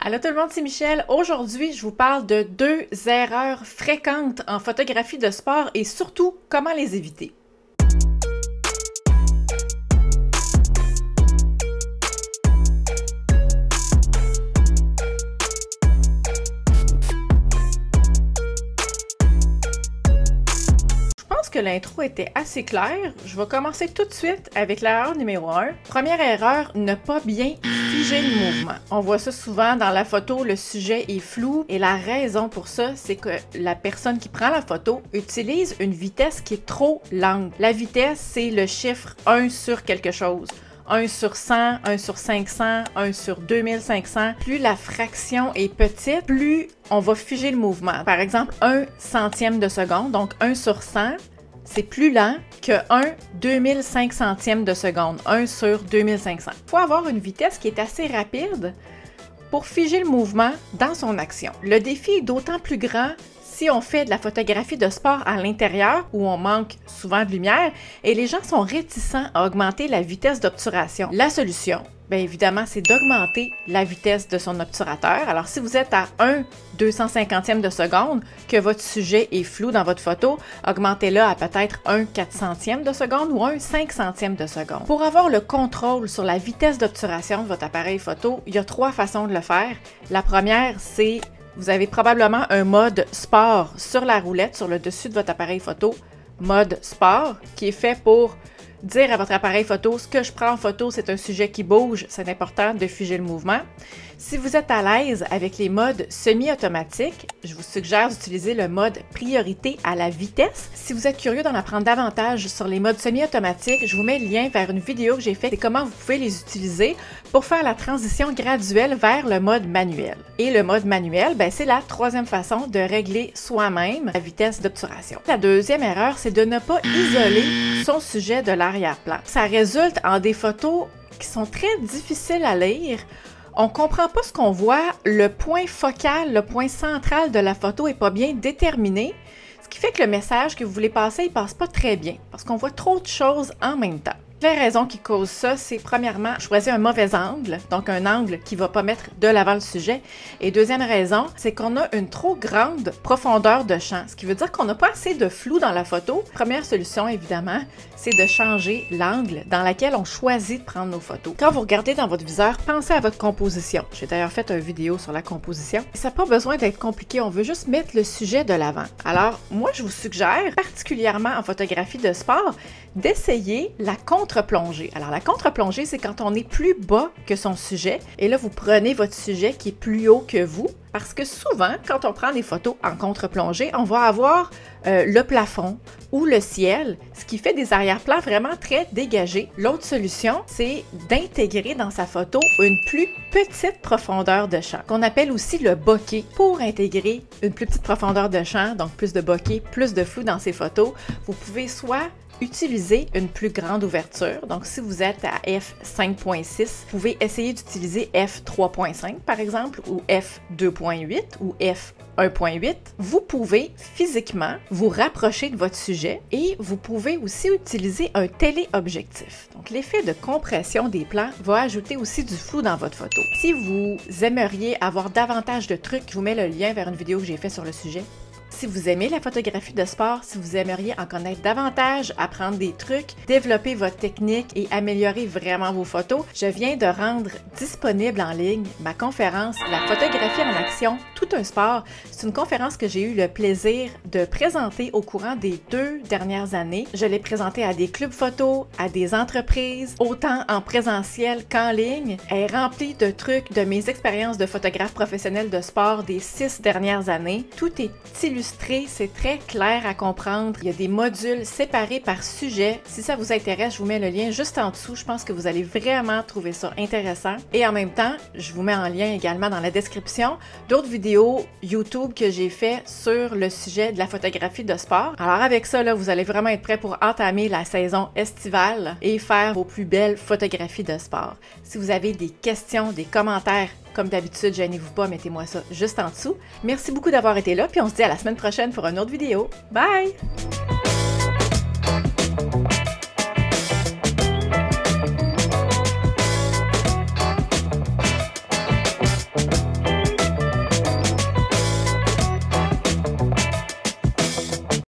Allô tout le monde, c'est Michel. Aujourd'hui, je vous parle de 2 erreurs fréquentes en photographie de sport et surtout comment les éviter. Je pense que l'intro était assez claire. Je vais commencer tout de suite avec l'erreur numéro 1. Première erreur, ne pas bien figer le mouvement. On voit ça souvent dans la photo, le sujet est flou et la raison pour ça, c'est que la personne qui prend la photo utilise une vitesse qui est trop lente. La vitesse, c'est le chiffre 1 sur quelque chose. 1 sur 100, 1 sur 500, 1 sur 2500. Plus la fraction est petite, plus on va figer le mouvement. Par exemple, 1 centième de seconde, donc 1 sur 100, c'est plus lent que 1 2500e de seconde, 1 sur 2500. Il faut avoir une vitesse qui est assez rapide pour figer le mouvement dans son action. Le défi est d'autant plus grand si on fait de la photographie de sport à l'intérieur, où on manque souvent de lumière, et les gens sont réticents à augmenter la vitesse d'obturation. La solution, bien évidemment, c'est d'augmenter la vitesse de son obturateur. Alors, si vous êtes à 1 250e de seconde, que votre sujet est flou dans votre photo, augmentez-le à peut-être 1 400e de seconde ou 1 500e de seconde. Pour avoir le contrôle sur la vitesse d'obturation de votre appareil photo, il y a 3 façons de le faire. La première, c'est vous avez probablement un mode sport sur la roulette, sur le dessus de votre appareil photo, mode sport, qui est fait pour dire à votre appareil photo, ce que je prends en photo, c'est un sujet qui bouge, c'est important de figer le mouvement. Si vous êtes à l'aise avec les modes semi-automatiques, je vous suggère d'utiliser le mode priorité à la vitesse. Si vous êtes curieux d'en apprendre davantage sur les modes semi-automatiques, je vous mets le lien vers une vidéo que j'ai faite et comment vous pouvez les utiliser pour faire la transition graduelle vers le mode manuel. Et le mode manuel, ben, c'est la 3e façon de régler soi-même la vitesse d'obturation. La 2e erreur, c'est de ne pas isoler son sujet de l'arrière-plan. Ça résulte en des photos qui sont très difficiles à lire. On ne comprend pas ce qu'on voit, le point focal, le point central de la photo n'est pas bien déterminé, ce qui fait que le message que vous voulez passer, il ne passe pas très bien, parce qu'on voit trop de choses en même temps. Les raisons qui causent ça, c'est premièrement, choisir un mauvais angle, donc un angle qui ne va pas mettre de l'avant le sujet. Et deuxième raison, c'est qu'on a une trop grande profondeur de champ, ce qui veut dire qu'on n'a pas assez de flou dans la photo. Première solution, évidemment, c'est de changer l'angle dans lequel on choisit de prendre nos photos. Quand vous regardez dans votre viseur, pensez à votre composition. J'ai d'ailleurs fait une vidéo sur la composition. Ça n'a pas besoin d'être compliqué, on veut juste mettre le sujet de l'avant. Alors, moi, je vous suggère, particulièrement en photographie de sport, d'essayer la contre-plongée. Alors, la contre-plongée, c'est quand on est plus bas que son sujet, et là, vous prenez votre sujet qui est plus haut que vous, parce que souvent, quand on prend des photos en contre-plongée, on va avoir le plafond ou le ciel, ce qui fait des arrière-plans vraiment très dégagés. L'autre solution, c'est d'intégrer dans sa photo une plus petite profondeur de champ, qu'on appelle aussi le bokeh. Pour intégrer une plus petite profondeur de champ, donc plus de bokeh, plus de flou dans ses photos, vous pouvez utiliser une plus grande ouverture. Donc, si vous êtes à f5.6, vous pouvez essayer d'utiliser f3.5 par exemple, ou f2.8 ou f1.8. Vous pouvez physiquement vous rapprocher de votre sujet et vous pouvez aussi utiliser un téléobjectif. Donc, l'effet de compression des plans va ajouter aussi du flou dans votre photo. Si vous aimeriez avoir davantage de trucs, je vous mets le lien vers une vidéo que j'ai faite sur le sujet. Si vous aimez la photographie de sport, si vous aimeriez en connaître davantage, apprendre des trucs, développer votre technique et améliorer vraiment vos photos, je viens de rendre disponible en ligne ma conférence « La photographie en action, tout un sport ». C'est une conférence que j'ai eu le plaisir de présenter au courant des 2 dernières années. Je l'ai présentée à des clubs photos, à des entreprises, autant en présentiel qu'en ligne. Elle est remplie de trucs de mes expériences de photographe professionnel de sport des 6 dernières années. Tout est illustré. C'est très clair à comprendre. Il y a des modules séparés par sujet. Si ça vous intéresse, je vous mets le lien juste en dessous. Je pense que vous allez vraiment trouver ça intéressant. Et en même temps, je vous mets en lien également dans la description d'autres vidéos YouTube que j'ai fait sur le sujet de la photographie de sport. Alors avec ça, là, vous allez vraiment être prêt pour entamer la saison estivale et faire vos plus belles photographies de sport. Si vous avez des questions, des commentaires, comme d'habitude, gênez-vous pas, mettez-moi ça juste en dessous. Merci beaucoup d'avoir été là, puis on se dit à la semaine prochaine pour une autre vidéo. Bye!